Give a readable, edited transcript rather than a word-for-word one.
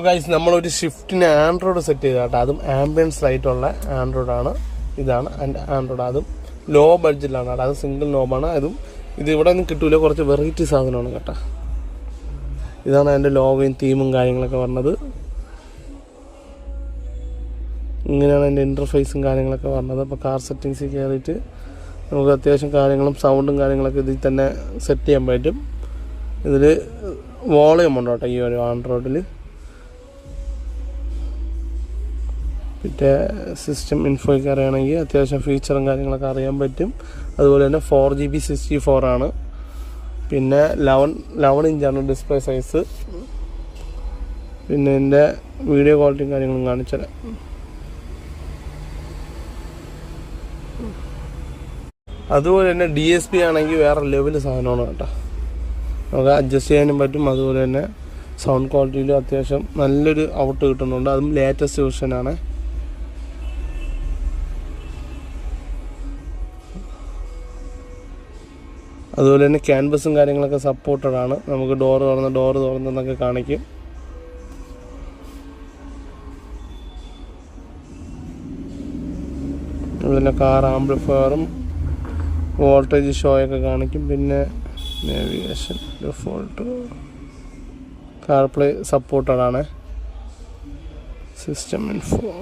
Guys നമ്മളൊരു ഷിഫ്റ്റിന് Android set ചെയ്ത കേട്ടോ. അതും ആംബിയൻസ് ലൈറ്റുള്ള ആൻഡ്രോയിഡാണ്. ഇതാണ് ആൻഡ്രോയിഡ്. അതും ലോ ബഡ്ജറ്റിലാണ് കേട്ടോ. അത് സിംഗിൾ നോബാണ്. അതും ഇത് ഇവിടെ ഒന്നും കിട്ടൂല. കുറച്ച് വെറൈറ്റി സാധനമാണ് കേട്ടോ. ഇതാണ് അതിൻ്റെ ലോഗോയും തീമും കാര്യങ്ങളൊക്കെ പറഞ്ഞത്. ഇങ്ങനെയാണ് അതിൻ്റെ ഇൻ്റർഫേസും കാര്യങ്ങളൊക്കെ പറഞ്ഞത്. അപ്പോൾ കാർ സെറ്റിങ്സിൽ കയറിയിട്ട് നമുക്ക് അത്യാവശ്യം കാര്യങ്ങളും സൗണ്ടും കാര്യങ്ങളൊക്കെ ഇതിൽ തന്നെ സെറ്റ് ചെയ്യാൻ പറ്റും. ഇതിൽ വോളിയം ഉണ്ട് കേട്ടോ ഈ ഒരു ആൻഡ്രോയിഡിൽ. പിന്നെ സിസ്റ്റം ഇൻഫോയ്ക്ക് അറിയണമെങ്കിൽ അത്യാവശ്യം ഫീച്ചറും കാര്യങ്ങളൊക്കെ അറിയാൻ പറ്റും. അതുപോലെ തന്നെ 4GB 64 ആണ്. പിന്നെ 11 ഇഞ്ചാണ് ഡിസ്പ്ലേ സൈസ്. പിന്നെ എൻ്റെ വീഡിയോ ക്വാളിറ്റിയും കാര്യങ്ങളും കാണിച്ചുതരാം. അതുപോലെ തന്നെ DSP ആണെങ്കിൽ വേറെ ലെവൽ സാധനമാണ് കേട്ടോ. നമുക്ക് അഡ്ജസ്റ്റ് ചെയ്യാനും പറ്റും. അതുപോലെ തന്നെ സൗണ്ട് ക്വാളിറ്റിയിലും അത്യാവശ്യം നല്ലൊരു ഔട്ട് കിട്ടുന്നുണ്ട്. അതും ലേറ്റസ്റ്റ് വെർഷനാണ്. അതുപോലെ തന്നെ ക്യാൻവസും കാര്യങ്ങളൊക്കെ സപ്പോർട്ടഡ് ആണ്. നമുക്ക് ഡോറ് തുറന്നെന്നൊക്കെ കാണിക്കും. അതുപോലെ തന്നെ കാർ ആംപ്ലിഫയറും വോൾട്ടേജ് ഷോയൊക്കെ കാണിക്കും. പിന്നെ navigation default car play supported ആണ്. System info